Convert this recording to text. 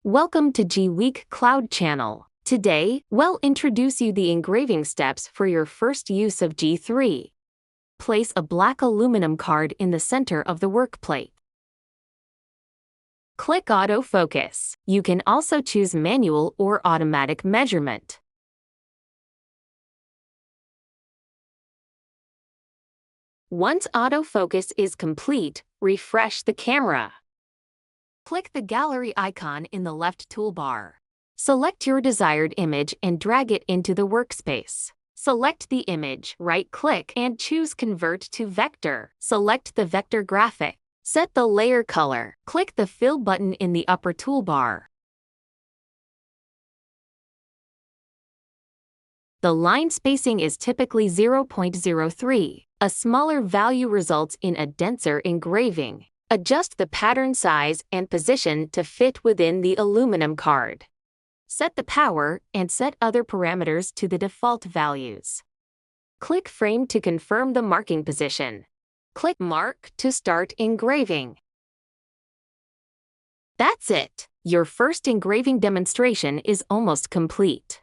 Welcome to G-Week Cloud Channel. Today, we'll introduce you the engraving steps for your first use of G3. Place a black aluminum card in the center of the work plate. Click Autofocus. You can also choose manual or automatic measurement. Once autofocus is complete, refresh the camera. Click the gallery icon in the left toolbar. Select your desired image and drag it into the workspace. Select the image, right-click, and choose Convert to Vector. Select the vector graphic. Set the layer color. Click the Fill button in the upper toolbar. The line spacing is typically 0.03. A smaller value results in a denser engraving. Adjust the pattern size and position to fit within the aluminum card. Set the power and set other parameters to the default values. Click Frame to confirm the marking position. Click Mark to start engraving. That's it! Your first engraving demonstration is almost complete.